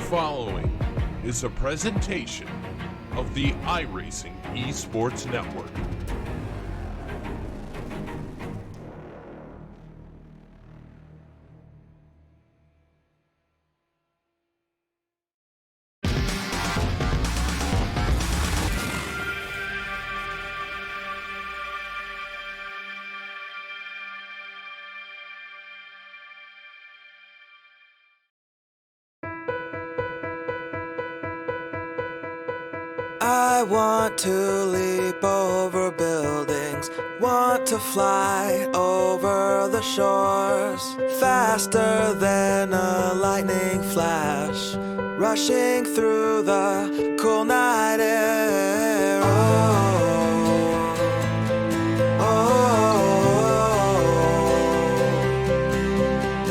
following is a presentation of the iRacing Esports Network. I want to leap over buildings, want to fly over the shores, faster than a lightning flash, rushing through the cool night air.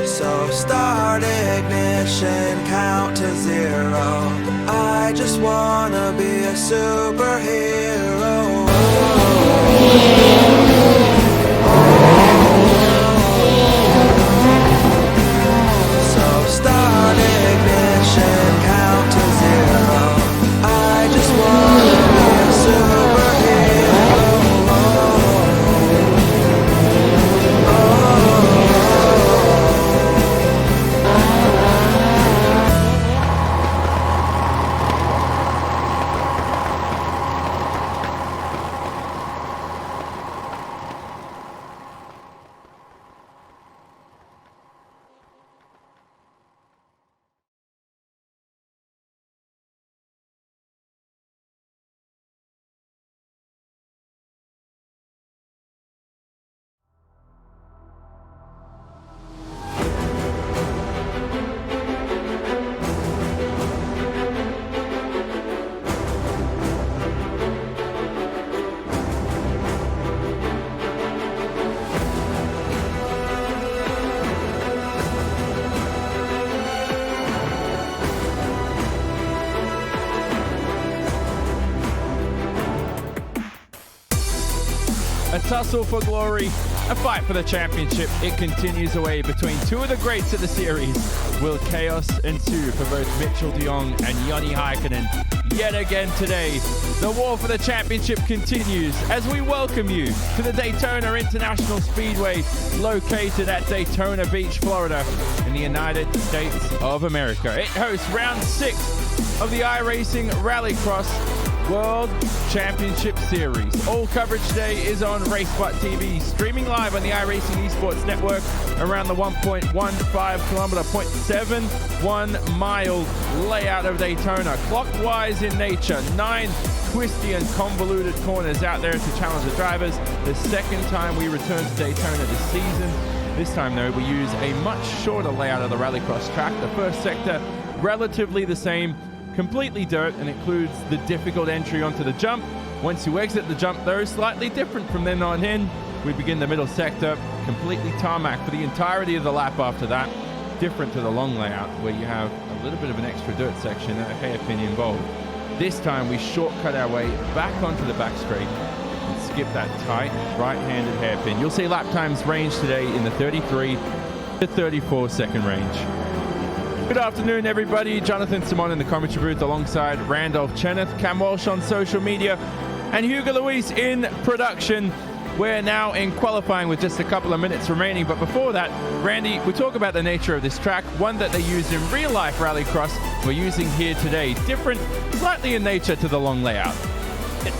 So start ignition, count to zero. I just wanna be a superhero. So start ignition, count to zero. I just wanna be a superhero. A tussle for glory, a fight for the championship. It continues away between two of the greats of the series. Will chaos ensue for both Mitchell de Jong and Joni Heikkinen? Yet again today, the war for the championship continues as we welcome you to the Daytona International Speedway, located at Daytona Beach, Florida, in the United States of America. It hosts round 6 of the iRacing Rallycross World Championship Series. All coverage today is on RaceBot TV, streaming live on the iRacing Esports Network around the 1.15 kilometer, 0.71 mile layout of Daytona. Clockwise in nature, 9 twisty and convoluted corners out there to challenge the drivers. The second time we return to Daytona this season. This time, though, we use a much shorter layout of the Rallycross track. The first sector, relatively the same, completely dirt, and includes the difficult entry onto the jump. Once you exit the jump, though, slightly different from then on in. We begin the middle sector, completely tarmac for the entirety of the lap after that. Different to the long layout, where you have a little bit of an extra dirt section and a hairpin involved. This time, we shortcut our way back onto the back straight and skip that tight right-handed hairpin. You'll see lap times range today in the 33 to 34 second range. Good afternoon, everybody. Jonathan Simon in the commentary booth alongside Randolph Cheneth, Cam Walsh on social media, and Hugo Luis in production. We're now in qualifying with just a couple of minutes remaining, but before that, Randy, we talk about the nature of this track, one that they used in real-life Rallycross, we're using here today. Different, slightly in nature to the long layout.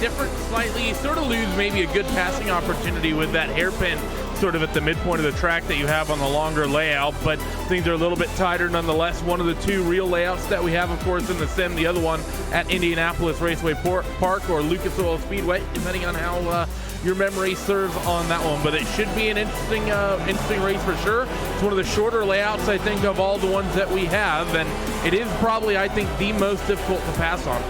Different slightly, you sort of lose maybe a good passing opportunity with that hairpin sort of at the midpoint of the track that you have on the longer layout, but things are a little bit tighter nonetheless. One of the two real layouts that we have, of course, in the sim, the other one at Indianapolis Raceway Park or Lucas Oil Speedway, depending on how your memory serves on that one. But it should be an interesting race for sure. It's one of the shorter layouts, I think, of all the ones that we have, and it is probably, I think, the most difficult to pass on.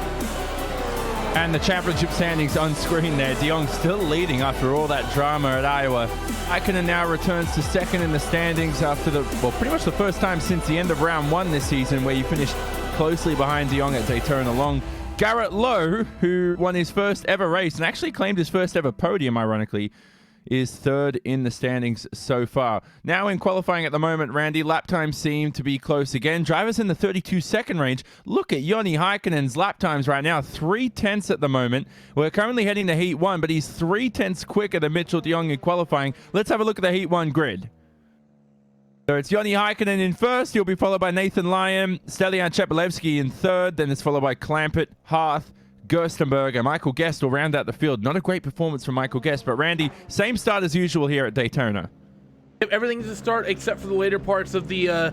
And the championship standings on screen there. De Jong still leading after all that drama at Iowa. Heikkinen now returns to second in the standings after pretty much the first time since the end of round 1 this season, where you finished closely behind De Jong at Daytona Long. Garrett Lowe, who won his first ever race and actually claimed his first ever podium, ironically, is third in the standings so far. Now in qualifying at the moment, Randy, lap times seem to be close again. Drivers in the 32-second range. Look at Joni Heikkinen's lap times right now, 3/10 at the moment. We're currently heading to Heat 1, but he's 3/10 quicker than Mitchell de Jong in qualifying. Let's have a look at the Heat 1 grid. So it's Joni Heikkinen in first. He'll be followed by Nathan Lyon, Stelian Chepelevsky in third. Then it's followed by Clampett, Harth, Gerstenberg, and Michael Guest will round out the field. Not a great performance from Michael Guest, but Randy, same start as usual here at Daytona. Everything's a start except for the later parts of the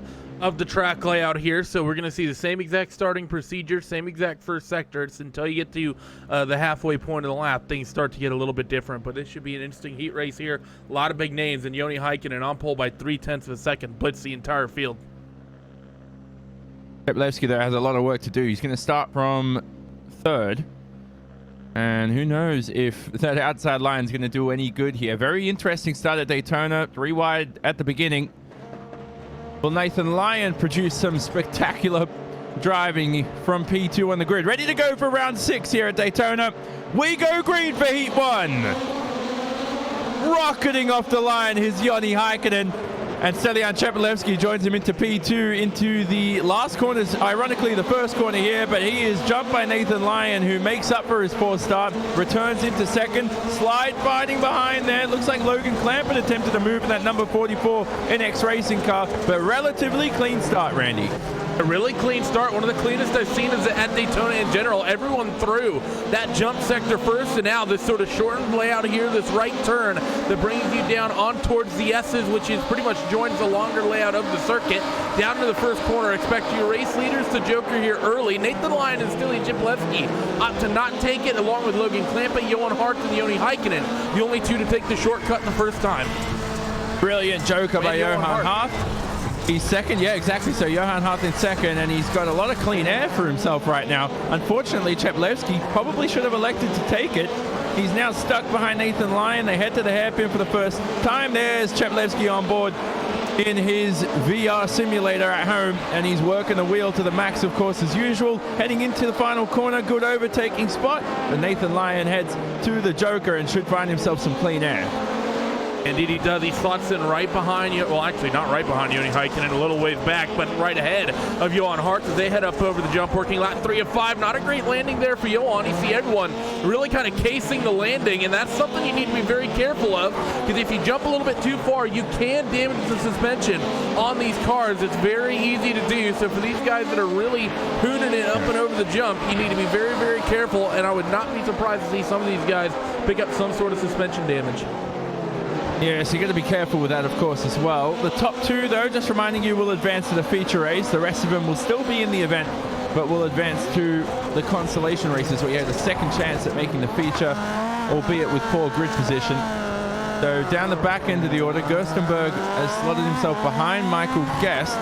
track layout here. So we're going to see the same exact starting procedure, same exact first sector. It's until you get to the halfway point of the lap, things start to get a little bit different. But this should be an interesting heat race here. A lot of big names, and Joni Heikkinen on pole by 3/10 of a second, blitz the entire field. Chepelevsky, though, has a lot of work to do. He's going to start from third. And who knows if that outside line is going to do any good here. Very interesting start at Daytona. 3 wide at the beginning. Will Nathan Lyon produce some spectacular driving from P2 on the grid? Ready to go for round 6 here at Daytona. We go green for Heat 1. Rocketing off the line is Joni Heikkinen. And Stelian Chepelevsky joins him into P2 into the last corners, ironically the first corner here, but he is jumped by Nathan Lyon, who makes up for his poor start, returns into second, slide fighting behind there. Looks like Logan Clampett attempted to move in that number 44 NX racing car, but relatively clean start, Randy. A really clean start, one of the cleanest I've seen is at Daytona in general. Everyone through that jump sector first, and now this sort of shortened layout here, this right turn that brings you down on towards the S's, which is pretty much joins the longer layout of the circuit. Down to the first corner, expect your race leaders to joker here early. Nathan Lyon and Stelian Chepelevsky opt to not take it, along with Logan Clampett, Johan Hart, and Joni Heikkinen, the only two to take the shortcut the first time. Brilliant joker by Johan Hart. He's second, yeah, exactly. So Johan Hart in second, and he's got a lot of clean air for himself right now. Unfortunately, Chepelevsky probably should have elected to take it. He's now stuck behind Nathan Lyon. They head to the hairpin for the first time. There's Chepelevsky on board in his VR simulator at home, and he's working the wheel to the max, of course, as usual. Heading into the final corner, good overtaking spot. But Nathan Lyon heads to the joker and should find himself some clean air. Indeed he does. He slots in right behind you. Well, actually not right behind Joni Heikkinen, a little ways back, but right ahead of Johan Hart as they head up over the jump, working lap 3 of 5. Not a great landing there for Johan. You see everyone really kind of casing the landing, and that's something you need to be very careful of, because if you jump a little bit too far, you can damage the suspension on these cars. It's very easy to do. So for these guys that are really hooning it up and over the jump, you need to be very, very careful, and I would not be surprised to see some of these guys pick up some sort of suspension damage. Yeah, so you got to be careful with that, of course, as well. The top 2, though, just reminding you, will advance to the feature race. The rest of them will still be in the event, but will advance to the consolation races, where you have the second chance at making the feature, albeit with poor grid position. So down the back end of the order, Gerstenberg has slotted himself behind Michael Guest.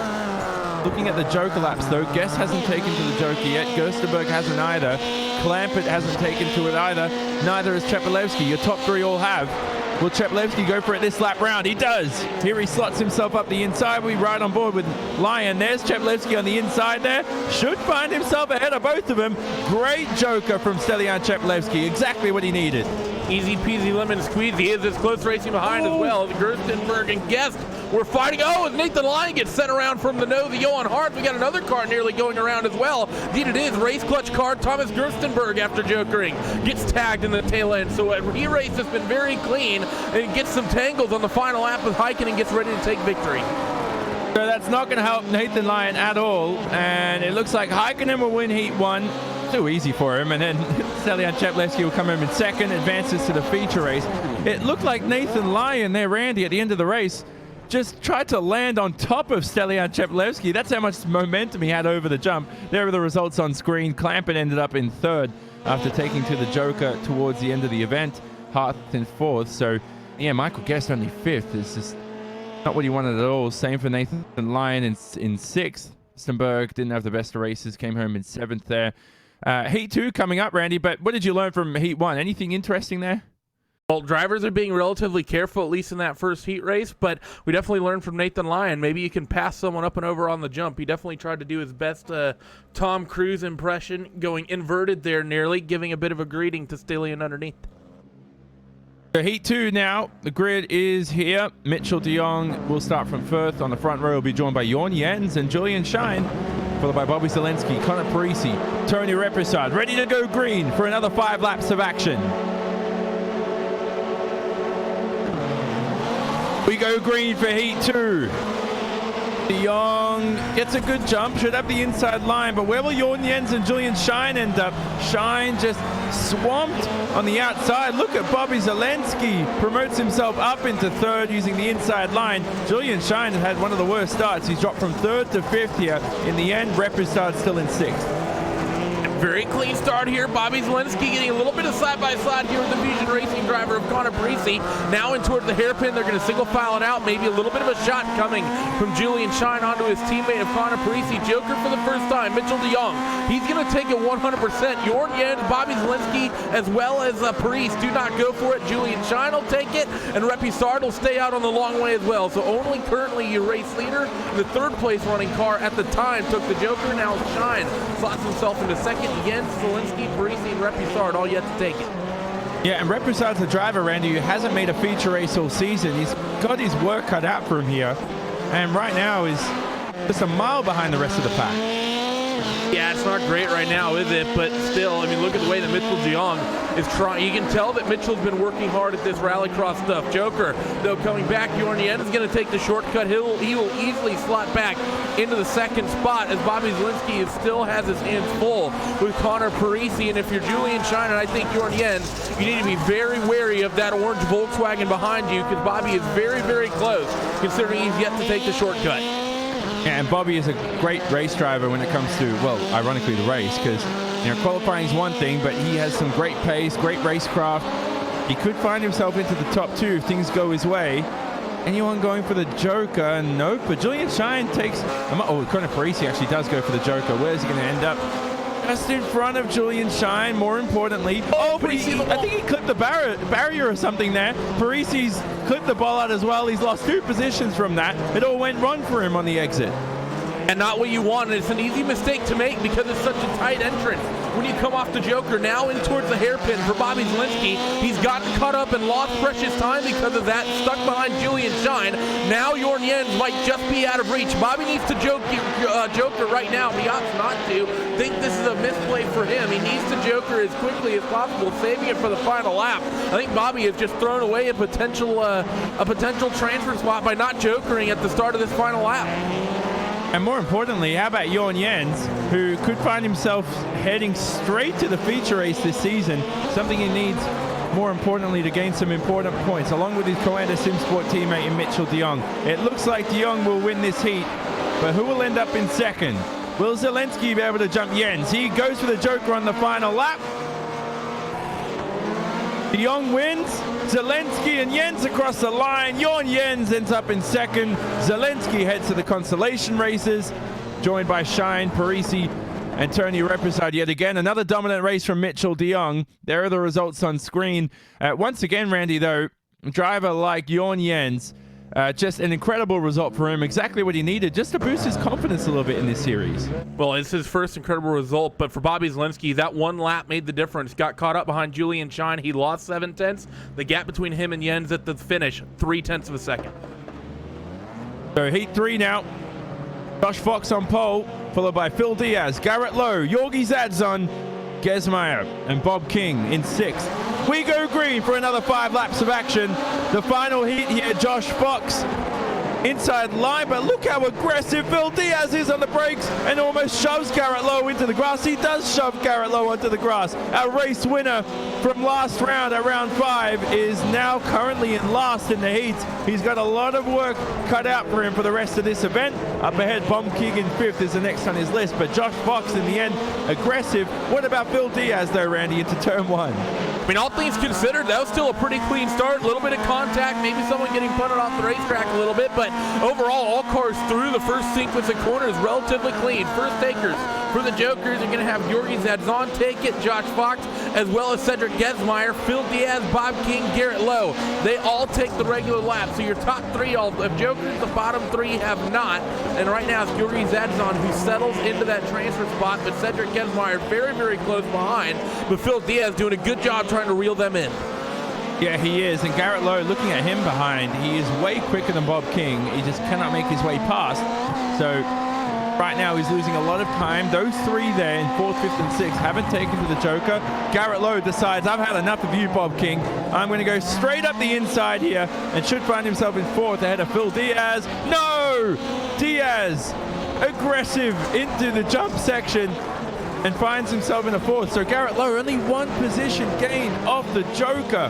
Looking at the joker laps, though, Guest hasn't taken to the joker yet. Gerstenberg hasn't either. Clampett hasn't taken to it either. Neither has Chepelevsky. Your top 3 all have. Will Chepelevsky go for it this lap round? He does. Here he slots himself up the inside. We ride on board with Lyon. There's Chepelevsky on the inside there. Should find himself ahead of both of them. Great joker from Stelian Chepelevsky. Exactly what he needed. Easy peasy lemon squeezy. He is this close racing behind as well. Gerstenberg and Guest were fighting. Oh, as Nathan Lyon gets sent around from the nose of Johan Hart, we got another car nearly going around as well. Indeed it is. Race clutch car. Thomas Gerstenberg, after jokering, gets tagged in the tail end. So a race has been very clean, and gets some tangles on the final lap with Heikkinen and gets ready to take victory. So that's not going to help Nathan Lyon at all, and it looks like Heikkinen will win Heat 1. Too easy for him, and then Stelian Chepelevsky will come home in second, advances to the feature race. It looked like Nathan Lyon there, Randy, at the end of the race, just tried to land on top of Stelian Chepelevsky. That's how much momentum he had over the jump. There are the results on screen. Clampett ended up in third after taking to the joker towards the end of the event. Hart in fourth. So, yeah, Michael Guest only fifth. It's just not what he wanted at all. Same for Nathan Lyon in sixth. Stenberg didn't have the best of races, came home in seventh there. Heat 2 coming up, Randy, but what did you learn from Heat 1? Anything interesting there? Well, drivers are being relatively careful, at least in that first heat race, but we definitely learned from Nathan Lyon. Maybe you can pass someone up and over on the jump. He definitely tried to do his best Tom Cruise impression, going inverted there nearly, giving a bit of a greeting to Stelian underneath. So Heat 2 now. The grid is here. Mitchell de Jong will start from first. On the front row will be joined by Jorn Jens and Julian Shine, followed by Bobby Zelensky, Connor Parisi, Tony Reprosad, ready to go green for another 5 laps of action. We go green for Heat 2. De Jong gets a good jump, should have the inside line, but where will Jorn Jens and Julian Shine end up? Shine just swamped on the outside. Look at Bobby Zelensky, promotes himself up into third using the inside line. Julian Shine had one of the worst starts. He's dropped from third to fifth here. In the end, Reprosad still in sixth. Very clean start here. Bobby Zelensky getting a little bit of side-by-side here with the Fusion Racing driver of Connor Parisi. Now in toward the hairpin. They're going to single file it out. Maybe a little bit of a shot coming from Julian Shine onto his teammate of Connor Parisi. Joker for the first time, Mitchell de Jong. He's going to take it 100%. Jorn Jens, Bobby Zelensky, as well as Parisi do not go for it. Julian Shine will take it, and Reprosad will stay out on the long way as well. So only currently your race leader, the third place running car at the time, took the Joker. Now Shine slots himself into second. Jens, Zelensky, Parisi, and Reprosad all yet to take it. Yeah, and Reprosad's a driver, Randy, who hasn't made a feature race all season. He's got his work cut out for him here, and right now is just a mile behind the rest of the pack. Yeah, it's not great right now, is it? But still, I mean, look at the way that Mitchell de Jong is trying. You can tell that Mitchell's been working hard at this Rallycross stuff. Joker, though, coming back. Jorn Jens is going to take the shortcut. He will easily slot back into the second spot as Bobby Zelensky still has his hands full with Connor Parisi. And if you're Julian Shine, and I think Jorn Jens, you need to be very wary of that orange Volkswagen behind you, because Bobby is very, very close, considering he's yet to take the shortcut. Yeah, and Bobby is a great race driver when it comes to, well, ironically, the race, because qualifying is one thing, but he has some great pace, great racecraft. He could find himself into the top 2 if things go his way. Anyone going for the Joker? Nope. But Julian Shine takes... Oh, Connor Parisi actually does go for the Joker. Where's he going to end up? Just in front of Julian Shine, more importantly. Oh, but I think he clipped the barrier or something there. Parisi's clipped the ball out as well. He's lost 2 positions from that. It all went wrong for him on the exit. And not what you want. It's an easy mistake to make because it's such a tight entrance. When you come off the Joker, now in towards the hairpin for Bobby Zelensky, he's gotten caught up and lost precious time because of that, stuck behind Julian Shine. Now Jorn Jens might just be out of reach. Bobby needs to Joker right now. He ought not to. Think this is a misplay for him. He needs to Joker as quickly as possible, saving it for the final lap. I think Bobby has just thrown away a potential transfer spot by not Jokering at the start of this final lap. And more importantly, how about Jorn Jens, who could find himself heading straight to the feature race this season, something he needs, more importantly, to gain some important points, along with his Coanda Simsport teammate in Mitchell de Jong. It looks like de Jong will win this heat, but who will end up in second? Will Zelensky be able to jump Jens? He goes for the Joker on the final lap. De Jong wins. Zelensky and Jens across the line. Jorn Jens ends up in second. Zelensky heads to the Consolation races, joined by Shine, Parisi, and Tony Reprosad. Yet again, another dominant race from Mitchell de Jong. There are the results on screen. Once again, Randy, though, a driver like Jorn Jens, just an incredible result for him. Exactly what he needed just to boost his confidence a little bit in this series. Well, it's his first incredible result, but for Bobby Zelensky, that one lap made the difference. Got caught up behind Julian Shine. He lost 7 tenths. The gap between him and Jens at the finish, 3 tenths of a second. So Heat 3 now. Josh Fox on pole, followed by Phil Diaz, Garrett Lowe, Jorgi Zadzon, Gesmeyer, and Bob King in 6th. We go green for another 5 laps of action. The final heat here, Josh Fox inside line, but look how aggressive Phil Diaz is on the brakes and almost shoves Garrett Lowe into the grass. He does shove Garrett Lowe onto the grass. Our race winner from last round, at round 5, is now currently in last in the heat. He's got a lot of work cut out for him for the rest of this event. Up ahead, Bob King in 5th is the next on his list, but Josh Fox in the end, aggressive. What about Phil Diaz though, Randy, into turn 1? I mean, all things considered, that was still a pretty clean start. A little bit of contact, maybe someone getting punted off the racetrack a little bit, but overall, all cars through the first sequence of corners relatively clean. First takers for the Jokers are going to have Jorgi Zadzon take it, Josh Fox, as well as Cedric Gesmeyer, Phil Diaz, Bob King, Garrett Lowe. They all take the regular lap. So your top 3 all have Jokers, the bottom 3 have not. And right now it's Jorgi Zadzon who settles into that transfer spot, but Cedric Gesmeyer very, very close behind. But Phil Diaz doing a good job trying to reel them in. Yeah, he is. And Garrett Lowe, looking at him behind, he is way quicker than Bob King. He just cannot make his way past. So right now he's losing a lot of time. Those three there in 4th, 5th, and 6th haven't taken to the Joker. Garrett Lowe decides, I've had enough of you, Bob King. I'm going to go straight up the inside here and should find himself in 4th ahead of Phil Diaz. No! Diaz, aggressive into the jump section and finds himself in a 4th. So Garrett Lowe, only 1 position gain off the Joker.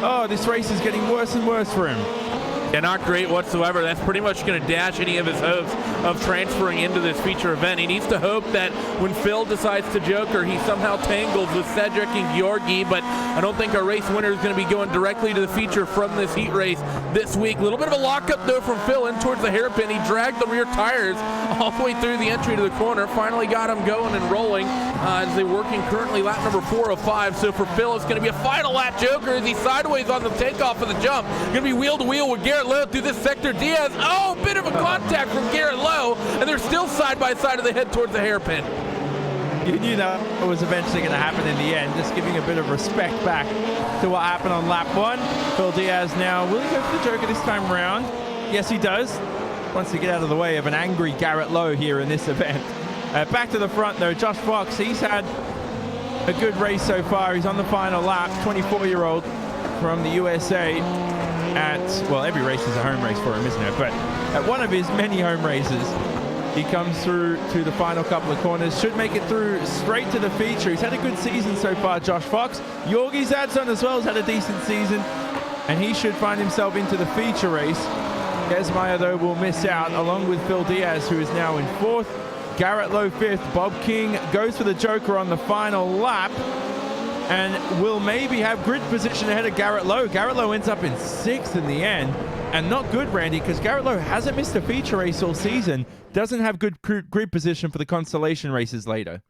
Oh, this race is getting worse and worse for him. Yeah, not great whatsoever. That's pretty much going to dash any of his hopes of transferring into this feature event. He needs to hope that when Phil decides to Joker, he somehow tangles with Cedric and Georgi, but I don't think our race winner is going to be going directly to the feature from this heat race this week. A little bit of a lockup, though, from Phil in towards the hairpin. He dragged the rear tires all the way through the entry to the corner, finally got him going and rolling as they're working currently lap number 4 of 5. So for Phil, it's going to be a final lap Joker as he's sideways on the takeoff of the jump. Going to be wheel to wheel with Garrett Lowe through this sector. Diaz, oh, bit of a contact from Garrett Lowe, and they're still side by side as they head towards the hairpin. You knew that was eventually going to happen in the end, just giving a bit of respect back to what happened on lap 1. Phil Diaz now, will he go for the Joker this time around? Yes, he does. Wants to get out of the way of an angry Garrett Lowe here in this event. Back to the front, though, Josh Fox, he's had a good race so far. He's on the final lap, 24-year-old from the USA. Well, every race is a home race for him, isn't it? But at one of his many home races, he comes through to the final couple of corners, should make it through straight to the feature. He's had a good season so far, Josh Fox. Georgi Zadson as well has had a decent season, and he should find himself into the feature race. Gesmeyer, though, will miss out, along with Phil Diaz, who is now in 4th. Garrett Lowe 5th. Bob King goes for the Joker on the final lap and will maybe have grid position ahead of Garrett Lowe. Garrett Lowe ends up in 6th in the end. And not good, Randy, because Garrett Lowe hasn't missed a feature race all season. Doesn't have good grid position for the Consolation races later.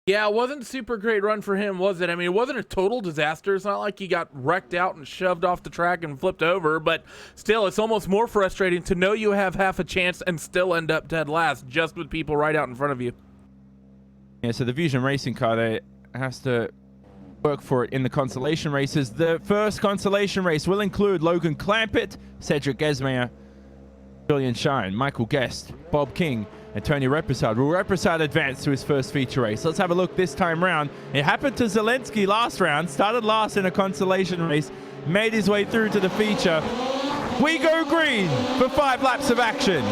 Yeah, it wasn't a super great run for him, was it? I mean, it wasn't a total disaster. It's not like he got wrecked out and shoved off the track and flipped over, but still, it's almost more frustrating to know you have half a chance and still end up dead last, just with people right out in front of you. Yeah, so the Fusion Racing car there has to work for it in the Consolation races. The first Consolation race will include Logan Clampett, Cedric Gesmeyer, Julian Shine, Michael Guest, Bob King, and Tony Reposad. Will Reposad advance to his first feature race? Let's have a look this time round. It happened to Zelensky last round, started last in a Consolation race, made his way through to the feature. We go green for 5 laps of action.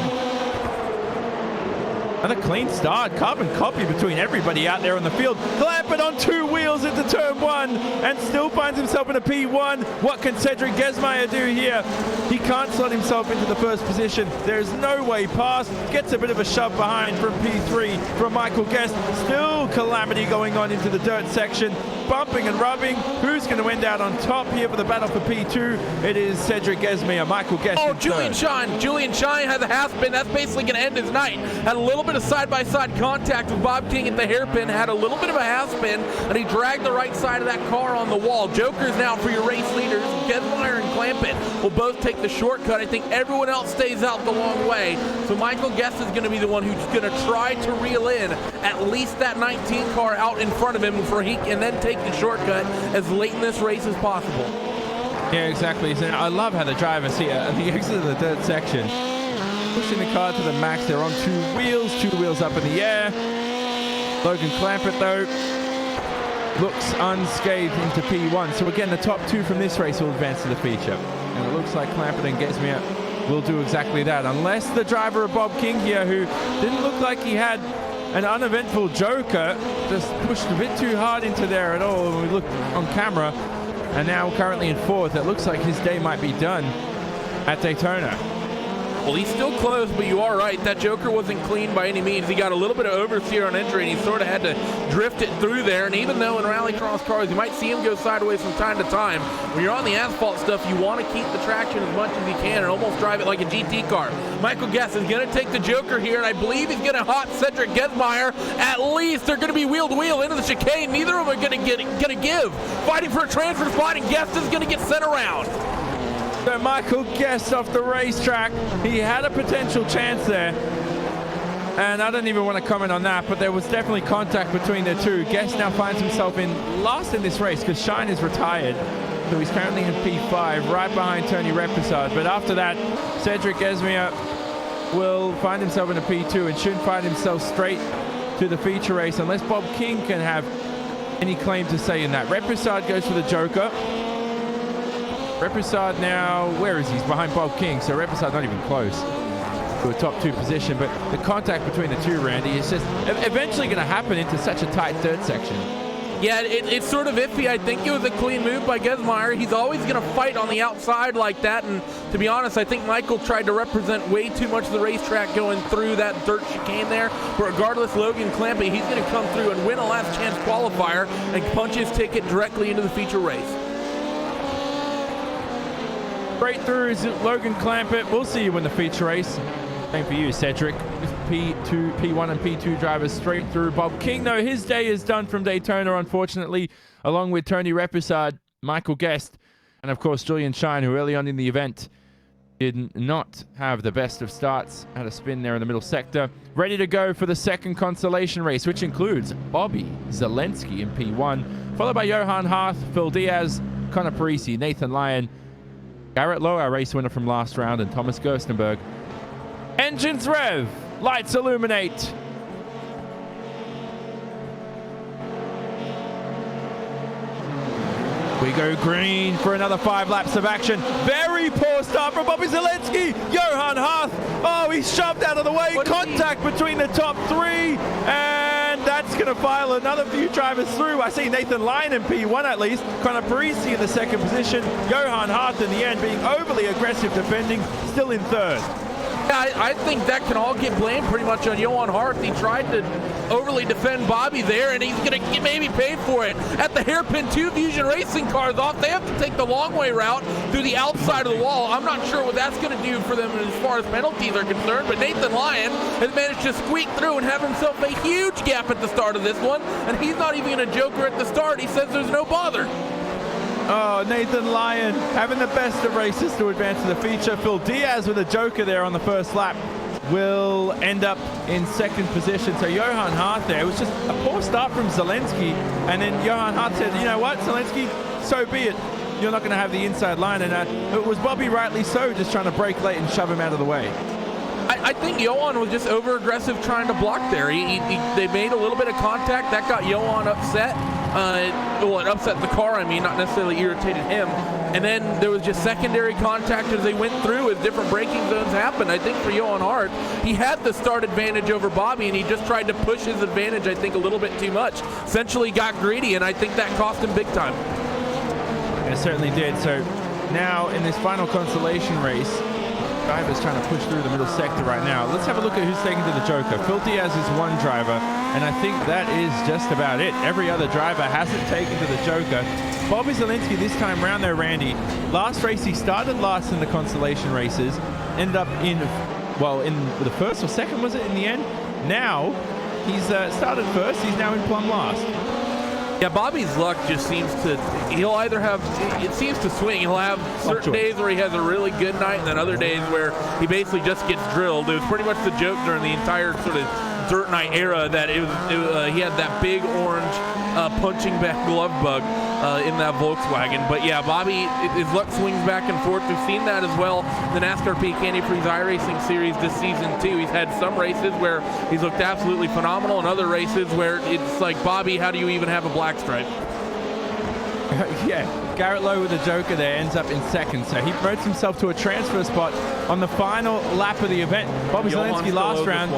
And a clean start, carbon copy between everybody out there on the field. Clampett on 2 wheels into turn 1 and still finds himself in a P1. What can Cedric Gesmeyer do here? He can't slot himself into the first position. There's no way past. Gets a bit of a shove behind from P3 from Michael Guest. Still calamity going on into the dirt section. Bumping and rubbing. Who's going to end out on top here for the battle for P2? It is Cedric Gesmeyer, Michael Guest. Oh, Julian Shine. Julian Shine had the half spin. That's basically going to end his night. Had a little bit of side-by-side contact with Bob King at the hairpin, had a little bit of a half spin, and he dragged the right side of that car on the wall. Joker's now for your race leaders. Gesmeyer and Clampett will both take the shortcut. I think everyone else stays out the long way. So Michael Guest is going to be the one who's going to try to reel in at least that 19 car out in front of him before he can then take the shortcut as late in this race as possible. Yeah, exactly. So I love how the drivers here at the exit of the third section pushing the car to the max. They're on 2 wheels up in the air. Logan Clampett, though, looks unscathed into P1. So again, the top 2 from this race will advance to the feature. And it looks like Clampett and Gesmeyer will do exactly that. Unless the driver of Bob King here, who didn't look like he had an uneventful Joker, just pushed a bit too hard into there at all when we look on camera. And now currently in 4th, it looks like his day might be done at Daytona. Well, he's still close, but you are right. That Joker wasn't clean by any means. He got a little bit of oversteer on entry, and he sort of had to drift it through there. And even though in Rallycross cars, you might see him go sideways from time to time, when you're on the asphalt stuff, you want to keep the traction as much as you can and almost drive it like a GT car. Michael Guest is going to take the Joker here, and I believe he's going to hot Cedric Gesmeyer. At least they're going to be wheel-to-wheel into the chicane. Neither of them are going to give. Fighting for a transfer spot, and Guest is going to get sent around. So Michael Guest off the racetrack. He had a potential chance there. And I don't even want to comment on that, but there was definitely contact between the two. Guest now finds himself in last in this race because Shine is retired. so he's currently in P5, right behind Tony Repisard. But after that, Cedric Esmia will find himself in a P2 and should find himself straight to the feature race, unless Bob King can have any claim to say in that. Repisard goes for the Joker. Repisard now, where is he? He's behind Bob King, so Repisard not even close to a top 2 position. But the contact between the two, Randy, is just eventually going to happen into such a tight third section. Yeah, it's sort of iffy. I think it was a clean move by Gesmeyer. He's always going to fight on the outside like that, and to be honest, I think Michael tried to represent way too much of the racetrack going through that dirt chicane there. But regardless, Logan Clampe, he's going to come through and win a last chance qualifier and punch his ticket directly into the feature race. Straight through is Logan Clampett. We'll see you in the feature race. Same for you, Cedric. P2, P1 and P2 drivers straight through. Bob King, though, his day is done from Daytona, unfortunately, along with Tony Repisard, Michael Guest, and of course Julian Shine, who early on in the event did not have the best of starts. Had a spin there in the middle sector. Ready to go for the second consolation race, which includes Bobby Zelensky in P1, followed by Johan Harth, Phil Diaz, Connor Parisi, Nathan Lyon, Garrett Lowe, our race winner from last round, and Thomas Gerstenberg. Engines rev, lights illuminate. We go green for another 5 laps of action. Very poor start from Bobby Zelensky. Johan Harth, oh, he's shoved out of the way. Contact between the top 3, and that's going to file another few drivers through. I see Nathan Lyon in P1 at least. Connor Parisi in the second position. Johan Harth in the end being overly aggressive defending, still in third. Yeah, I think that can all get blamed pretty much on Johan Harth. He tried to overly defend Bobby there, and he's going to maybe pay for it. At the hairpin, 2 Fusion Racing cars off. They have to take the long way route through the outside of the wall. I'm not sure what that's going to do for them as far as penalties are concerned, but Nathan Lyon has managed to squeak through and have himself a huge gap at the start of this one, and he's not even going to joker at the start. He says there's no bother. Oh, Nathan Lyon having the best of races to advance to the feature. Phil Diaz with a joker there on the first lap will end up in second position. So Johan Harth there, it was just a poor start from Zelensky. And then Johan Harth said, you know what, Zelensky, so be it. You're not going to have the inside line. And it was Bobby, rightly so, just trying to brake late and shove him out of the way. I think Johan was just over-aggressive trying to block there. They made a little bit of contact. That got Johan upset. Well, it upset the car, I mean, not necessarily irritated him. And then there was just secondary contact as they went through as different braking zones happened. I think for Johan Hart, he had the start advantage over Bobby, and he just tried to push his advantage, I think, a little bit too much. Essentially got greedy, and I think that cost him big time. It certainly did. So now in this final consolation race, drivers trying to push through the middle sector right now. Let's have a look at who's taking to the Joker. Phil Diaz is one driver, and I think that is just about it. Every other driver hasn't taken to the Joker. Bobby Zelensky this time round though, Randy, last race he started last in the consolation races, ended up in the first or second, was it, in the end? Now, he's started first, he's now in plumb last. Yeah, Bobby's luck just seems to, he'll either have, it seems to swing. He'll have certain days where he has a really good night and then other days where he basically just gets drilled. It was pretty much the joke during the entire sort of dirt night era that he had that big orange punching back glove bug in that Volkswagen. But yeah, Bobby, his luck swings back and forth. We've seen that as well in the NASCAR Peak Antifreeze iRacing series this season too. He's had some races where he's looked absolutely phenomenal and other races where it's like, Bobby, how do you even have a black stripe? Yeah, Garrett Lowe with the Joker there ends up in second, so he promotes himself to a transfer spot on the final lap of the event. Bobby Zelensky last round.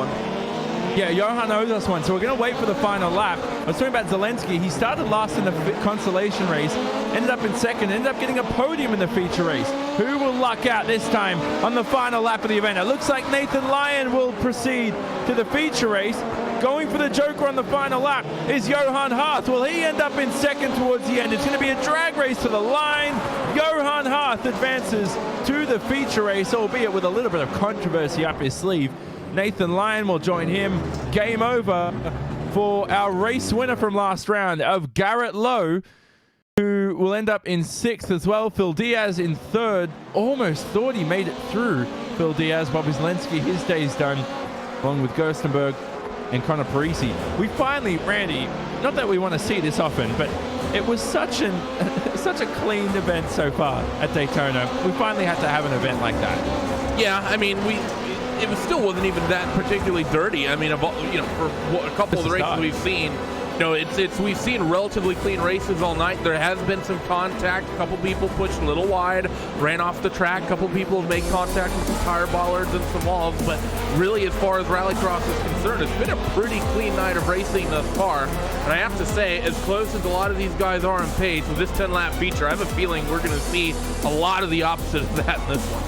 Yeah, Johan owes us one, so we're going to wait for the final lap. I was talking about Zelensky. He started last in the consolation race, ended up in second, ended up getting a podium in the feature race. Who will luck out this time on the final lap of the event? It looks like Nathan Lyon will proceed to the feature race. Going for the Joker on the final lap is Johan Harth. Will he end up in second towards the end? It's going to be a drag race to the line. Johan Harth advances to the feature race, albeit with a little bit of controversy up his sleeve. Nathan Lyon will join him. Game over for our race winner from last round of Garrett Lowe, who will end up in sixth as well. Phil Diaz in third. Almost thought he made it through. Phil Diaz, Bobby Zelensky, his day's done, along with Gerstenberg and Connor Parisi. We finally, Randy, not that we want to see this often, but it was such such a clean event so far at Daytona. We finally had to have an event like that. Yeah, I mean, it still wasn't even that particularly dirty. I mean, for a couple of the races we've seen, we've seen relatively clean races all night. There has been some contact. A couple people pushed a little wide, ran off the track. A couple people have made contact with some tire bollards and some walls. But really, as far as Rallycross is concerned, it's been a pretty clean night of racing thus far. And I have to say, as close as a lot of these guys are on pace with this 10-lap feature, I have a feeling we're going to see a lot of the opposite of that in this one.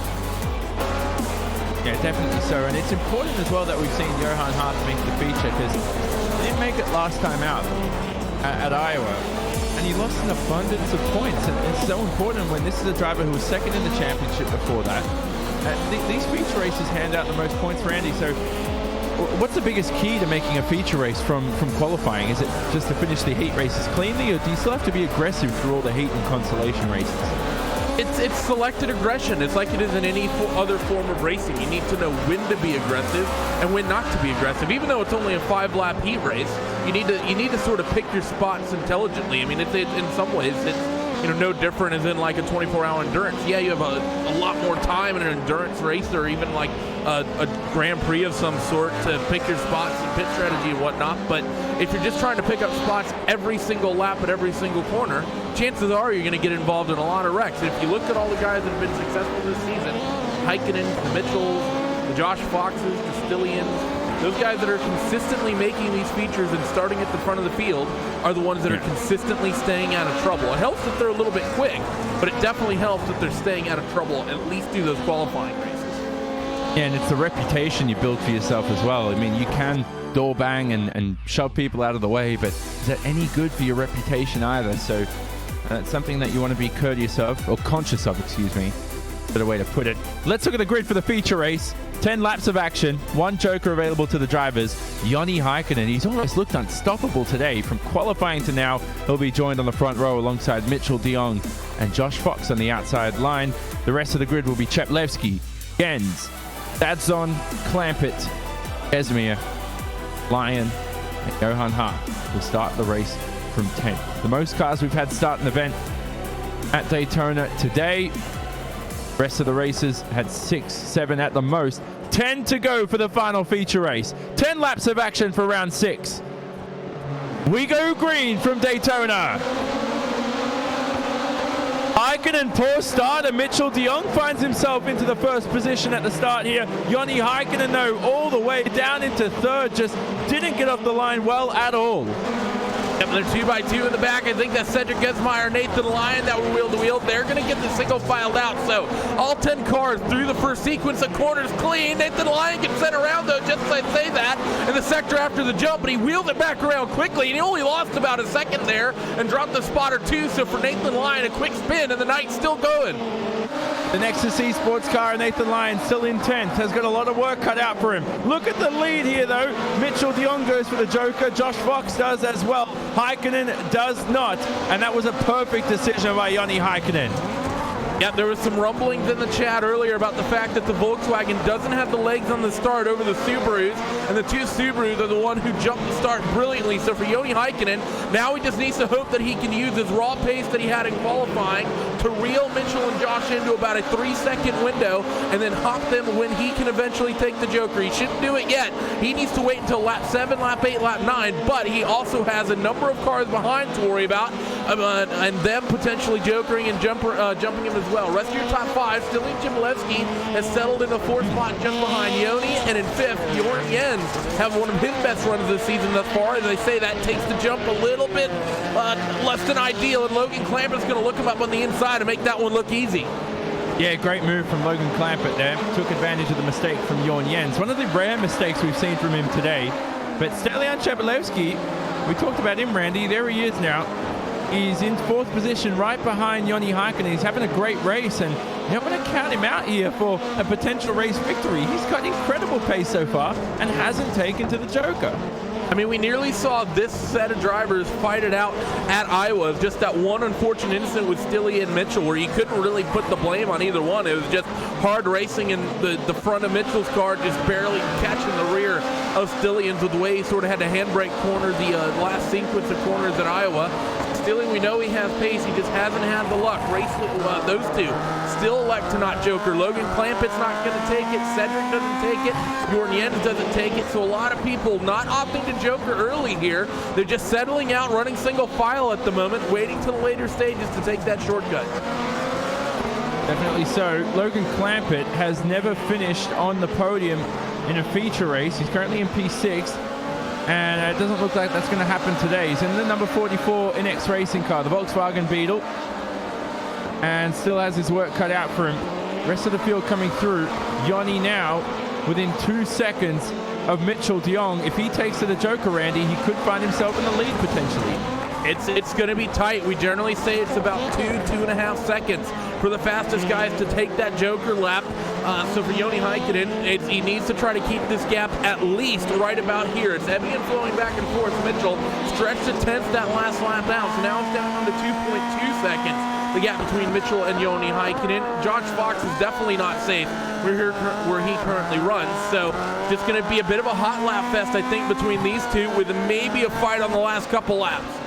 Yeah, definitely so. And it's important as well that we've seen Johan Hart make the feature, because he didn't make it last time out at Iowa. And he lost an abundance of points. And it's so important when this is a driver who was second in the championship before that. These feature races hand out the most points, Randy. So what's the biggest key to making a feature race from qualifying? Is it just to finish the heat races cleanly, or do you still have to be aggressive through all the heat and consolation races? It's selected aggression. It's like it is in any other form of racing. You need to know when to be aggressive and when not to be aggressive. Even though it's only a 5-lap heat race, you need to sort of pick your spots intelligently. I mean, in some ways, it's no different as in like a 24-hour endurance. Yeah, you have a lot more time in an endurance race, or even like a Grand Prix of some sort to pick your spots and pit strategy and whatnot. But if you're just trying to pick up spots every single lap at every single corner, chances are you're going to get involved in a lot of wrecks. And if you look at all the guys that have been successful this season, Heikkinen, the Mitchells, the Josh Foxes, the Stillians, those guys that are consistently making these features and starting at the front of the field are the ones that are consistently staying out of trouble. It helps that they're a little bit quick, but it definitely helps that they're staying out of trouble, at least through those qualifying races. Yeah, and it's the reputation you build for yourself as well. I mean, you can door bang and shove people out of the way, but is that any good for your reputation either? So that's something that you want to be courteous of, or conscious of, excuse me. Better way to put it. Let's look at the grid for the feature race. 10 laps of action, 1 joker available to the drivers. Joni Heikkinen, he's almost looked unstoppable today. From qualifying to now, he'll be joined on the front row alongside Mitchell de Jong and Josh Fox on the outside line. The rest of the grid will be Cheplevsky, Gens, Dadzon, Clampett, Esmir, Lyon, and Johan Hart will start the race from 10. The most cars we've had start an event at Daytona today. Rest of the races had 6, 7 at the most. 10 to go for the final feature race. 10 laps of action for round 6. We go green from Daytona. Heikkinen, poor start, and Mitchell de Jong finds himself into the first position at the start here. Joni Heikkinen, though, all the way down into third, just didn't get off the line well at all. Yep, they're 2x2 in the back. I think that's Cedric Gesmeyer, Nathan Lyon that were wheel to wheel. They're going to get the single filed out. So all 10 cars through the first sequence of corners clean. Nathan Lyon gets sent around, though, just as I say that, in the sector after the jump, but he wheeled it back around quickly, and he only lost about a second there and dropped a spot or two. So for Nathan Lyon, a quick spin, and the night's still going. The Nexus Esports car, Nathan Lyon, still in 10th, has got a lot of work cut out for him. Look at the lead here, though. Mitchell de Jong goes for the joker. Josh Fox does as well. Heikkinen does not, and that was a perfect decision by Joni Heikkinen. Yeah, there was some rumblings in the chat earlier about the fact that the Volkswagen doesn't have the legs on the start over the Subarus, and the 2 Subarus are the one who jumped the start brilliantly. So for Joni Heikkinen, now he just needs to hope that he can use his raw pace that he had in qualifying to reel Mitchell and Josh into about a 3-second window and then hop them when he can eventually take the joker. He shouldn't do it yet. He needs to wait until lap 7, lap 8, lap 9, but he also has a number of cars behind to worry about, and them potentially jokering and jumping him as well. Rest of your top 5, Stilling Chmielewski has settled in the 4th spot just behind Joni, and in 5th, Jorn Jens have one of his best runs this season thus far. As they say, that takes the jump a little bit less than ideal, and Logan Clampett's going to look him up on the inside and make that one look easy. Yeah, great move from Logan Clampett there. Took advantage of the mistake from Jorn Jens. One of the rare mistakes we've seen from him today. But Stelian Chmielewski, we talked about him, Randy. There he is now. He's in 4th position right behind Joni Heikkinen. He's having a great race, and you're not going to count him out here for a potential race victory. He's got incredible pace so far and hasn't taken to the joker. I mean, we nearly saw this set of drivers fight it out at Iowa. Just that one unfortunate incident with Stilly and Mitchell where you couldn't really put the blame on either one. It was just hard racing, and the front of Mitchell's car just barely catching the rear of Stillian's with the way he sort of had to handbrake corner the last sequence of corners at Iowa. Stilling, we know he has pace. He just hasn't had the luck. Those two still elect to not joker. Logan Clampett's not going to take it. Cedric doesn't take it. Jordan Jens doesn't take it. So a lot of people not opting to joker early here. They're just settling out, running single file at the moment, waiting till the later stages to take that shortcut. Definitely so. Logan Clampett has never finished on the podium in a feature race. He's currently in P6, and it doesn't look like that's going to happen today. He's in the number 44 NX racing car, the Volkswagen Beetle, and still has his work cut out for him. Rest of the field coming through. Yanni now within 2 seconds of Mitchell de Jong. If he takes to the joker, Randy, he could find himself in the lead potentially. It's going to be tight. We generally say it's about 2.5 seconds for the fastest guys to take that joker lap. So for Joni Heikkinen, he needs to try to keep this gap at least right about here. It's ebbing and flowing back and forth. Mitchell stretched to 10th that last lap out, so now it's down to 2.2 seconds. The gap between Mitchell and Joni Heikkinen. Josh Fox is definitely not safe where he currently runs. So just going to be a bit of a hot lap fest, I think, between these two, with maybe a fight on the last couple laps.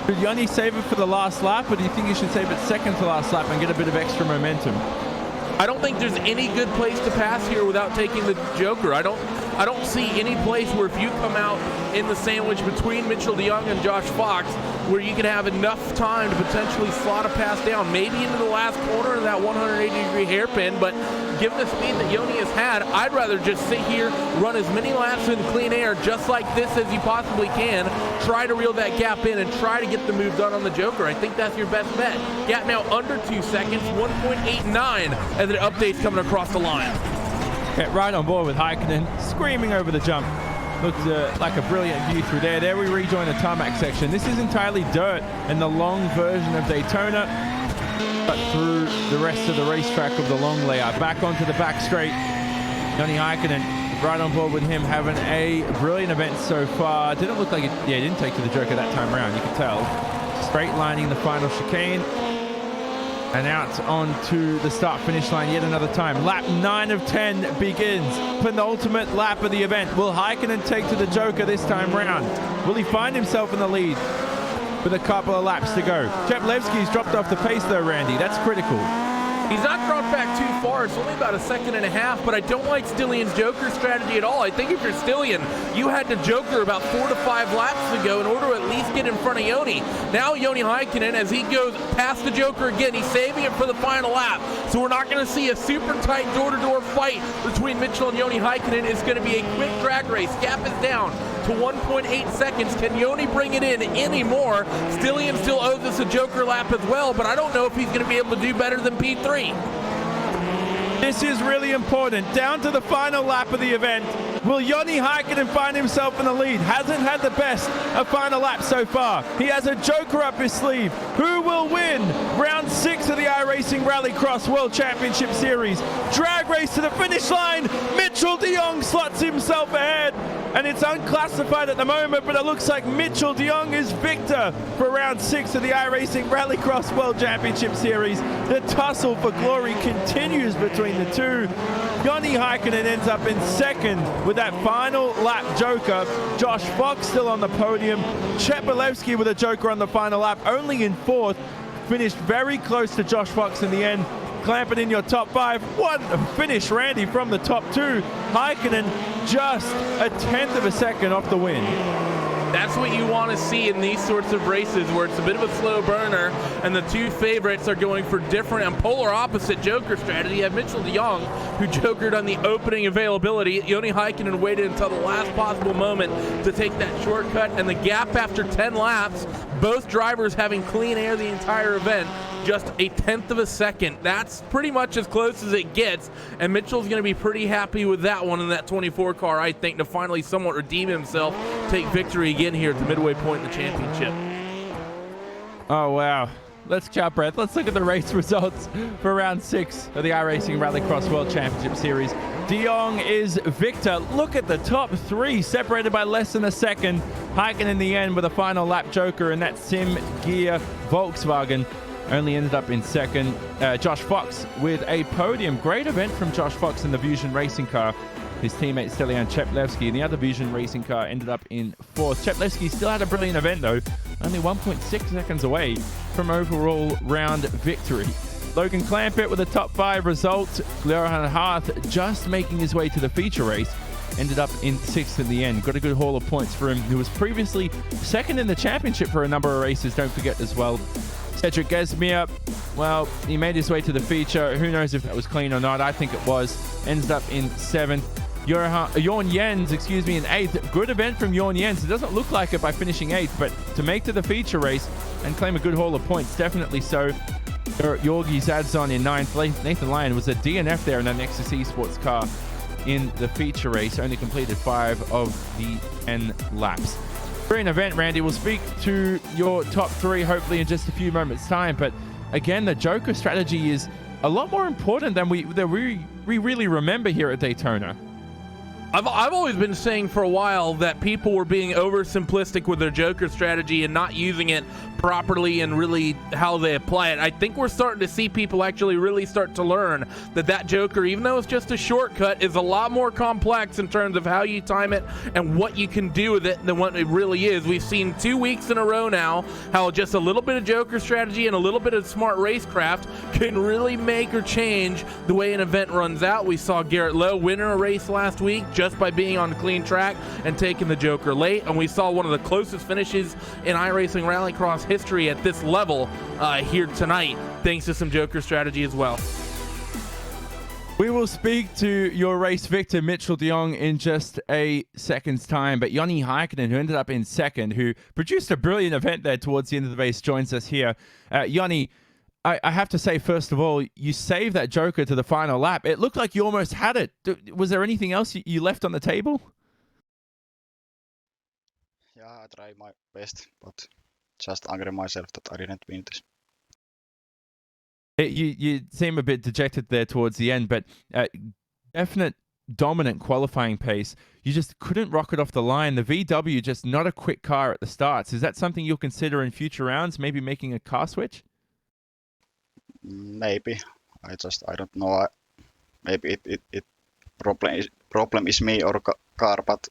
Should Yanni save it for the last lap, or do you think he should save it second to last lap and get a bit of extra momentum? I don't think there's any good place to pass here without taking the joker. I don't see any place where if you come out in the sandwich between Mitchell de Jong and Josh Fox, where you can have enough time to potentially slot a pass down, maybe into the last corner of that 180-degree hairpin. But given the speed that Joni has had, I'd rather just sit here, run as many laps in clean air just like this as you possibly can, try to reel that gap in and try to get the move done on the joker. I think that's your best bet. Gap now under 2 seconds, 1.89 as the update's coming across the line. Get right on board with Heikkinen, screaming over the jump. Looked like a brilliant view through there. There we rejoin the tarmac section. This is entirely dirt and the long version of Daytona, but through the rest of the racetrack of the long layout. Back onto the back straight. Joni Heikkinen right on board with him, having a brilliant event so far. Didn't look like it, yeah, he didn't take to the joker that time around, you can tell. Straight lining the final chicane. And out onto the start-finish line yet another time. Lap 9 of 10 begins. Penultimate lap of the event. Will Heikkinen take to the joker this time round? Will he find himself in the lead with a couple of laps to go? Cheplevsky's dropped off the pace though, Randy. That's critical. He's not dropped back too far. It's only about 1.5 seconds, but I don't like Stillion's joker strategy at all. I think if you're Stillion, you had to joker about 4 to 5 laps ago in order to at least get in front of Joni. Now Joni Heikkinen, as he goes past the joker again, he's saving it for the final lap. So we're not going to see a super tight door-to-door fight between Mitchell and Joni Heikkinen. It's going to be a quick drag race. Gap is down to 1.8 seconds. Can Joni bring it in anymore? Stillion still owes us a joker lap as well, but I don't know if he's going to be able to do better than P3. This is really important. Down to the final lap of the event. Will Joni Heikkinen find himself in the lead? Hasn't had the best of final lap so far. He has a joker up his sleeve. Who will win round 6 of the iRacing Rallycross World Championship Series? Drag race to the finish line. Mitchell de Jong slots himself ahead. And it's unclassified at the moment, but it looks like Mitchell de Jong is victor for round 6 of the iRacing Rallycross World Championship Series. The tussle for glory continues between the two. Joni Heikkinen ends up in second with that final lap joker. Josh Fox still on the podium. Chepelevsky with a joker on the final lap, only in fourth. Finished very close to Josh Fox in the end. Clampett in your top 5. What a finish, Randy, from the top 2. Heikkinen just 1/10 of a second off the win. That's what you want to see in these sorts of races, where it's a bit of a slow burner and the two favorites are going for different and polar opposite joker strategy. You have Mitchell de Jong, who jokered on the opening availability. Joni Heikkinen waited until the last possible moment to take that shortcut, and the gap after 10 laps, both drivers having clean air the entire event, just 1/10 of a second. That's pretty much as close as it gets, and Mitchell's going to be pretty happy with that one in that 24 car, I think, to finally somewhat redeem himself, take victory again here at the midway point in the championship. Oh, wow. Let's catch breath. Let's look at the race results for round 6 of the iRacing Rallycross World Championship Series. De Jong is victor. Look at the top 3, separated by less than a second. Heikkinen in the end with a final lap joker in that Sim Gear Volkswagen. Only ended up in second. Josh Fox with a podium. Great event from Josh Fox in the Fusion racing car. His teammate Stelian Cheplevsky in the other Fusion racing car ended up in fourth. Cheplevsky still had a brilliant event though. only 1.6 seconds away from overall round victory. Logan Clampett with a top 5 result. Johan Hart just making his way to the feature race. Ended up in 6th in the end. Got a good haul of points for him, who was previously 2nd in the championship for a number of races, don't forget as well. Cedric Gesmier, well, he made his way to the feature. Who knows if that was clean or not? I think it was. Ends up in 7th. Jorn Jens, in 8th. Good event from Jorn Jens. It doesn't look like it by finishing 8th, but to make to the feature race and claim a good haul of points, definitely so. Yorgi Zadzon in 9th. Nathan Lyon was a DNF there in that Nexus Esports car in the feature race. Only completed 5 of the 10 laps. Brilliant event, Randy. We'll speak to your top 3 hopefully in just a few moments' time. But again, the Joker strategy is a lot more important than we really remember here at Daytona. I've always been saying for a while that people were being oversimplistic with their Joker strategy and not using it properly and really how they apply it. I think we're starting to see people actually really start to learn that Joker, even though it's just a shortcut, is a lot more complex in terms of how you time it and what you can do with it than what it really is. We've seen 2 weeks in a row now how just a little bit of Joker strategy and a little bit of smart racecraft can really make or change the way an event runs out. We saw Garrett Lowe win a race last week just by being on a clean track and taking the Joker late, and we saw one of the closest finishes in iRacing Rallycross history at this level here tonight, thanks to some Joker strategy as well. We will speak to your race victor, Mitchell de Jong, in just a second's time, but Joni Heikkinen, who ended up in 2nd, who produced a brilliant event there towards the end of the race, joins us here. Joni, I have to say, first of all, you saved that Joker to the final lap. It looked like you almost had it. Was there anything else you left on the table? Yeah, I tried my best, but just angry myself that I didn't win this. You seem a bit dejected there towards the end, but definite dominant qualifying pace. You just couldn't rocket off the line. The VW, just not a quick car at the starts. Is that something you'll consider in future rounds, maybe making a car switch? Maybe. I don't know. Maybe it problem is me or car, but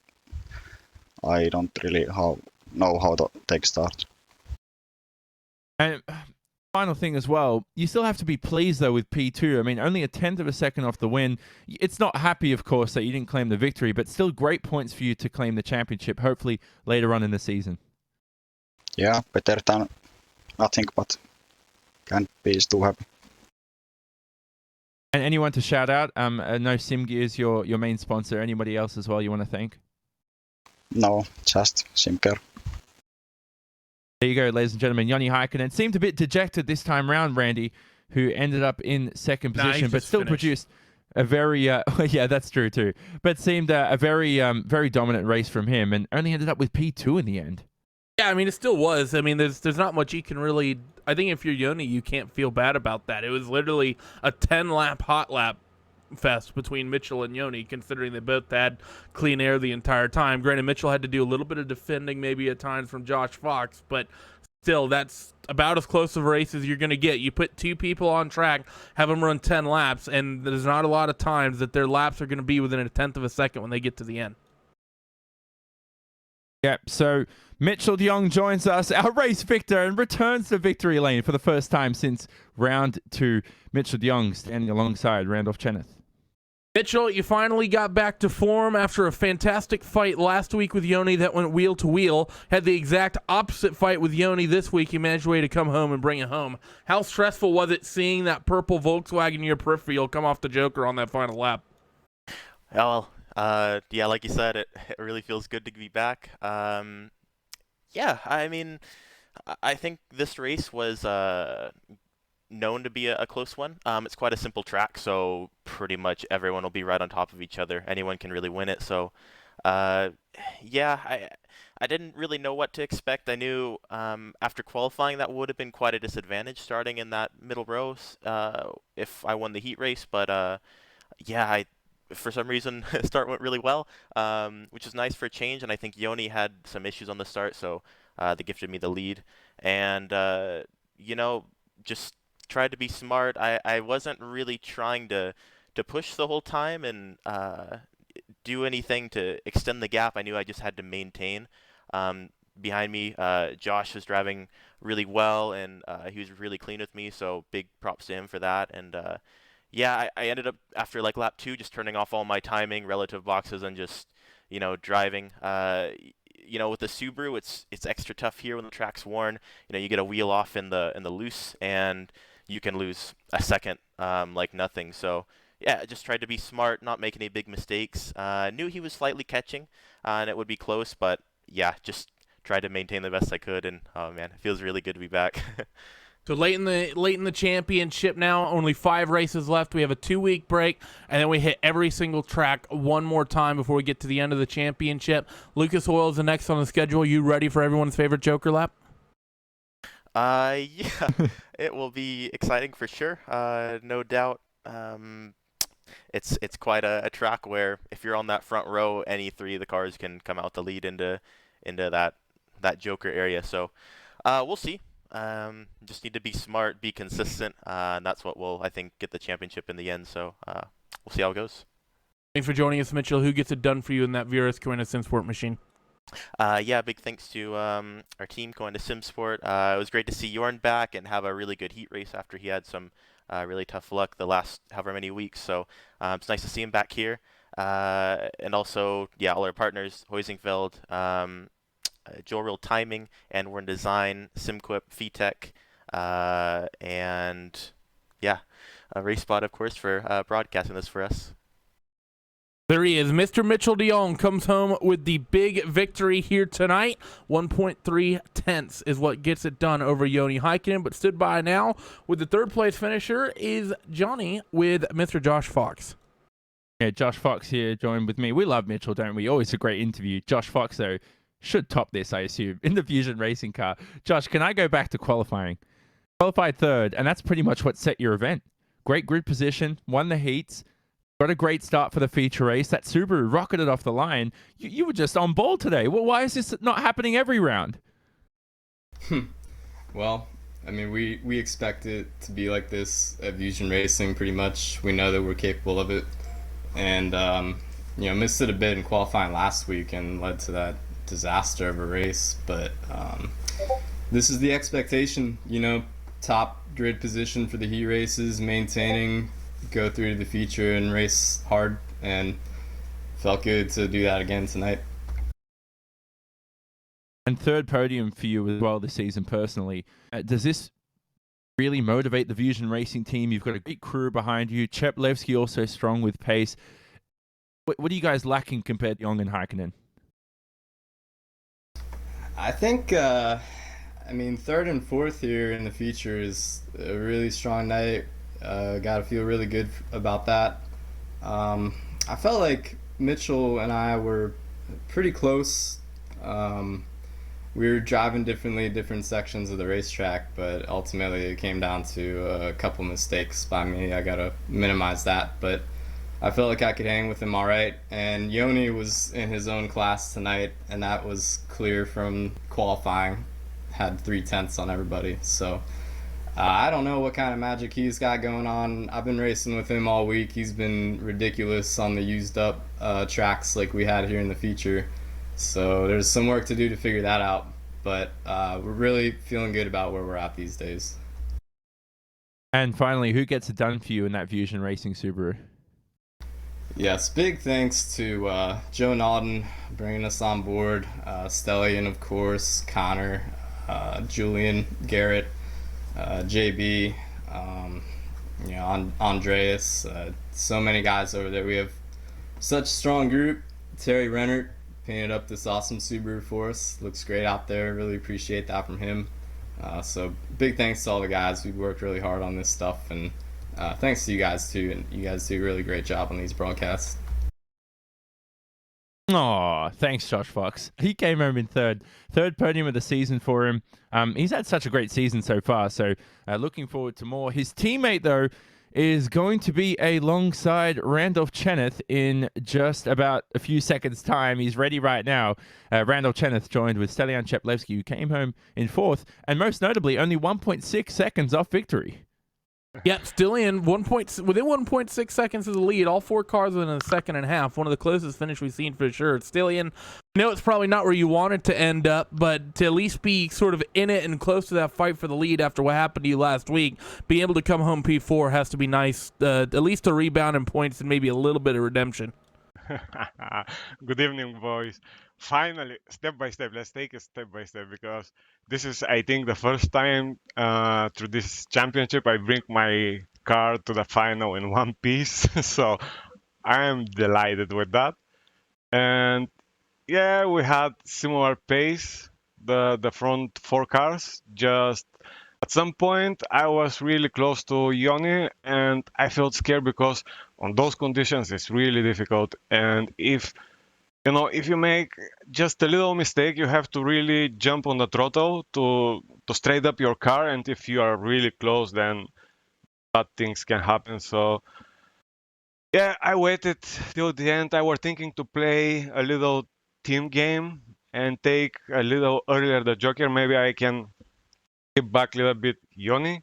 I don't really know how to take start. And final thing as well, you still have to be pleased though with P2. I mean, only a 1/10 of a second off the win. It's not happy, of course, that you didn't claim the victory, but still great points for you to claim the championship, hopefully later on in the season. Yeah, better than nothing, but can't be too happy. And anyone to shout out? I know SimGear is your main sponsor. Anybody else as well you want to thank? No, just SimGear. There you go, ladies and gentlemen. Joni Heikkinen seemed a bit dejected this time round, Randy, who ended up in 2nd position, but still produced a very, yeah, that's true too, but seemed a very, very dominant race from him and only ended up with P2 in the end. Yeah, I mean, it still was. I mean, there's not much you can really... I think if you're Joni, you can't feel bad about that. It was literally a 10-lap hot lap fest between Mitchell and Joni, considering they both had clean air the entire time. Granted, Mitchell had to do a little bit of defending maybe at times from Josh Fox, but still, that's about as close of a race as you're going to get. You put 2 people on track, have them run 10 laps, and there's not a lot of times that their laps are going to be within a 1/10 of a second when they get to the end. Yep, so Mitchell de Jong joins us, our race victor, and returns to victory lane for the first time since round 2. Mitchell de Jong standing alongside Randolph Cheneth. Mitchell, you finally got back to form after a fantastic fight last week with Joni that went wheel to wheel. Had the exact opposite fight with Joni this week. You managed a way to come home and bring it home. How stressful was it seeing that purple Volkswagen in your peripheral come off the Joker on that final lap? Well, yeah, like you said, it really feels good to be back. Yeah, I mean, I think this race was known to be a close one. It's quite a simple track, so pretty much everyone will be right on top of each other. Anyone can really win it. So, yeah, I didn't really know what to expect. I knew after qualifying that would have been quite a disadvantage starting in that middle row if I won the heat race. But yeah, for some reason, the start went really well, which is nice for a change. And I think Joni had some issues on the start, so they gifted me the lead. And, you know, just tried to be smart. I wasn't really trying to push the whole time and do anything to extend the gap. I knew I just had to maintain. behind me. Josh was driving really well, and he was really clean with me, so big props to him for that. And yeah, I ended up after like lap 2 just turning off all my timing, relative boxes, and just driving. With the Subaru, it's extra tough here when the track's worn. You get a wheel off in the loose, and you can lose a second like nothing. So yeah, I just tried to be smart, not make any big mistakes. Knew he was slightly catching, and it would be close, but yeah, just tried to maintain the best I could. And oh man, it feels really good to be back. So late in the championship now, only 5 races left. We have a 2-week break, and then we hit every single track one more time before we get to the end of the championship. Lucas Oil is the next on the schedule. You ready for everyone's favorite Joker lap? Yeah, it will be exciting for sure. No doubt. It's quite a track where if you're on that front row, any 3 of the cars can come out the lead into that Joker area. So we'll see. Just need to be smart, be consistent, and that's what will, I think, get the championship in the end. So we'll see how it goes. Thanks for joining us, Mitchell. Who gets it done for you in that Virus Coena SimSport machine? Yeah, big thanks to our team going to SimSport. It was great to see Jorn back and have a really good heat race after he had some really tough luck the last however many weeks. So it's nice to see him back here. And also, yeah, all our partners, Hoisingfeld, Joe Real Timing, and we're in Design, SimQuip, VTech, and yeah, RaceSpot, of course, for broadcasting this for us. There he is. Mr. Mitchell de Jong comes home with the big victory here tonight. 1.3 tenths is what gets it done over Joni Heikkinen, but stood by now with the third place finisher is Johnny with Mr. Josh Fox. Yeah, Josh Fox here joined with me. We love Mitchell, don't we? Always a great interview. Josh Fox, though, should top this, I assume, in the Fusion Racing car. Josh, can I go back to qualifying? Qualified third, and that's pretty much what set your event. Great grid position, won the heats, got a great start for the feature race. That Subaru rocketed off the line. You were just on ball today. Well, why is this not happening every round? Well, I mean, we expect it to be like this at Fusion Racing pretty much. We know that we're capable of it. And, missed it a bit in qualifying last week and led to that disaster of a race. But this is the expectation, top grid position for the heat races, maintaining, go through to the feature and race hard, and felt good to do that again tonight. And third podium for you as well this season personally. Does this really motivate the Fusion Racing team? You've got a great crew behind you. Cheplevsky also strong with pace. What are you guys lacking compared to Jong and Heikkinen? I think, third and fourth here in the feature is a really strong night. Got to feel really good about that. I felt like Mitchell and I were pretty close. We were driving differently at different sections of the racetrack, but ultimately it came down to a couple mistakes by me. I got to minimize that, but I felt like I could hang with him all right. And Joni was in his own class tonight, and that was clear from qualifying. Had 3 tenths on everybody. So I don't know what kind of magic he's got going on. I've been racing with him all week. He's been ridiculous on the used up tracks like we had here in the feature. So there's some work to do to figure that out. But we're really feeling good about where we're at these days. And finally, who gets it done for you in that Fusion Racing Subaru? Yes, big thanks to Joe Nauden bringing us on board, Stellian, of course, Connor, Julian, Garrett, JB, Andreas, so many guys over there. We have such a strong group. Terry Rennert painted up this awesome Subaru for us. Looks great out there. Really appreciate that from him. So big thanks to all the guys. We've worked really hard on this stuff, and thanks to you guys too. And you guys do a really great job on these broadcasts. Oh, thanks, Josh Fox. He came home in third podium of the season for him. He's had such a great season so far, so looking forward to more. His teammate, though, is going to be alongside Randolph Cheneth in just about a few seconds' time. He's ready right now. Randolph Cheneth joined with Stelian Cheplevsky, who came home in fourth, and most notably, only 1.6 seconds off victory. Yep, still in within 1.6 seconds of the lead. All 4 cars within a second and a half. One of the closest finish we've seen for sure. It's still in. I know it's probably not where you want it to end up, but to at least be sort of in it and close to that fight for the lead after what happened to you last week, being able to come home P4 has to be nice. At least a rebound in points and maybe a little bit of redemption. Good evening, boys. Finally, step by step, let's take it step by step because this is, I think, the first time through this championship I bring my car to the final in one piece. So I am delighted with that. And yeah, we had similar pace, the front 4 cars. Just at some point, I was really close to Yoni, and I felt scared because on those conditions, it's really difficult. And if you make just a little mistake, you have to really jump on the throttle to straight up your car. And if you are really close, then bad things can happen. So yeah, I waited till the end. I was thinking to play a little team game and take a little earlier the Joker. Maybe I can keep back a little bit Yoni.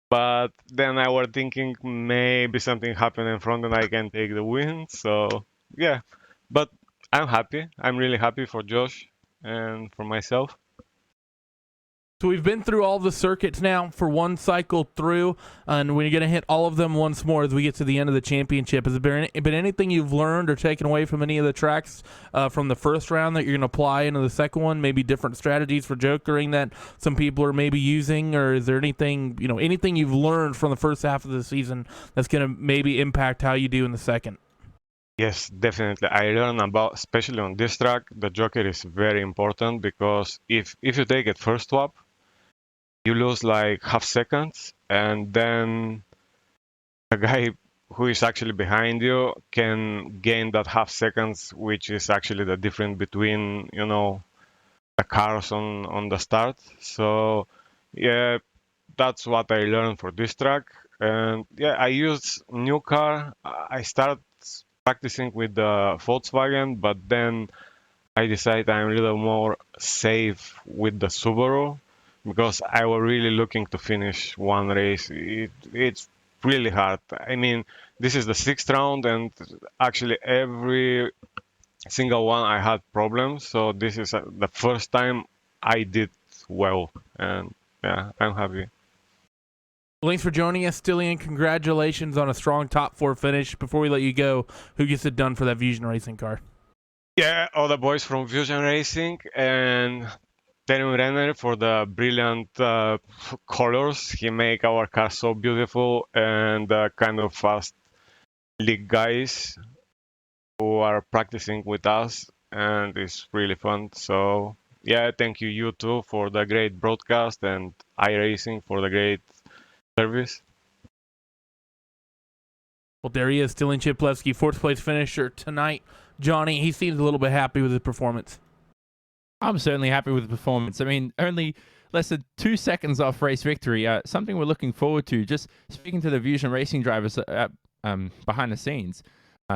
But then I was thinking maybe something happened in front and I can take the win. So yeah, but I'm happy. I'm really happy for Josh and for myself. So we've been through all the circuits now for one cycle through, and we're going to hit all of them once more as we get to the end of the championship. Has there been anything you've learned or taken away from any of the tracks from the first round that you're going to apply into the second one? Maybe different strategies for jokering that some people are maybe using, or is there anything you've learned from the first half of the season that's going to maybe impact how you do in the second? Yes, definitely. I learned about, especially on this track, the joker is very important because if you take it first swap, you lose like half seconds, and then a guy who is actually behind you can gain that half seconds, which is actually the difference between the cars on the start. So yeah, that's what I learned for this track. And yeah, I used new car. I started practicing with the Volkswagen, but then I decided I'm a little more safe with the Subaru because I was really looking to finish one race. It's really hard. I mean, this is the 6th round, and actually every single one I had problems. So this is the first time I did well, and yeah, I'm happy. Thanks for joining us, Stillian. Congratulations on a strong top 4 finish. Before we let you go, who gets it done for that Fusion Racing car? Yeah, all the boys from Fusion Racing and Terim Renner for the brilliant colors. He make our car so beautiful, and kind of fast league guys who are practicing with us, and it's really fun. So yeah, thank you too for the great broadcast, and iRacing for the great service. Well, there he is, Stillian Chiplewski, 4th place finisher tonight. Johnny, he seems a little bit happy with his performance. I'm certainly happy with the performance. I mean, only less than 2 seconds off race victory. Something we're looking forward to. Just speaking to the Fusion Racing drivers behind the scenes,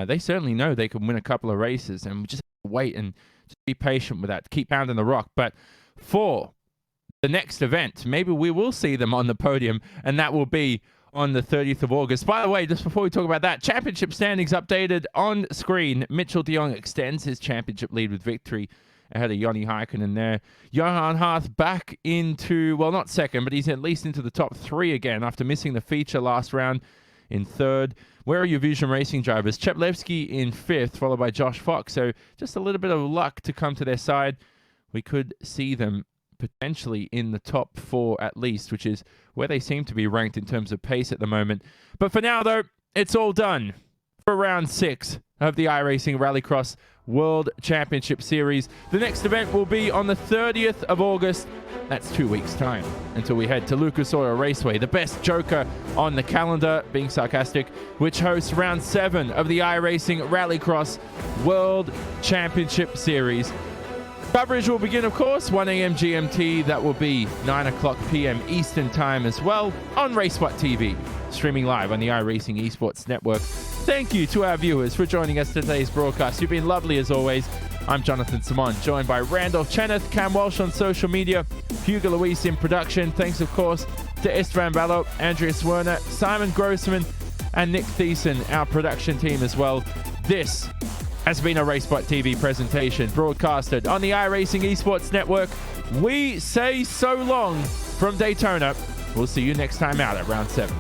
they certainly know they can win a couple of races, and we just have to wait and just be patient with that. Keep pounding the rock. But for the next event, maybe we will see them on the podium, and that will be on the 30th of August. By the way, just before we talk about that, championship standings updated on screen. Mitchell de Jong extends his championship lead with victory ahead of Joni Heikkinen there. Johan Harth back into, well, not second, but he's at least into the top 3 again after missing the feature last round in 3rd. Where are your Fusion Racing drivers? Cheplevsky in 5th, followed by Josh Fox. So just a little bit of luck to come to their side. We could see them potentially in the top 4 at least, which is where they seem to be ranked in terms of pace at the moment. But for now, though, it's all done for round 6 of the iRacing Rallycross World Championship Series. The next event will be on the 30th of August. That's 2 weeks' time until we head to Lucas Oil Raceway, the best joker on the calendar, being sarcastic, which hosts round 7 of the iRacing Rallycross World Championship Series. Coverage will begin, of course, 1 a.m. GMT. That will be 9 o'clock p.m. Eastern Time as well on RaceSpot TV, streaming live on the iRacing Esports Network. Thank you to our viewers for joining us today's broadcast. You've been lovely as always. I'm Jonathan Simon, joined by Randolph Cheneth, Cam Walsh on social media, Hugo Luis in production. Thanks, of course, to Istvan Balog, Andreas Werner, Simon Grossman, and Nick Thiessen, our production team as well. This has been a RaceBot TV presentation broadcasted on the iRacing Esports Network. We say so long from Daytona. We'll see you next time out at round 7.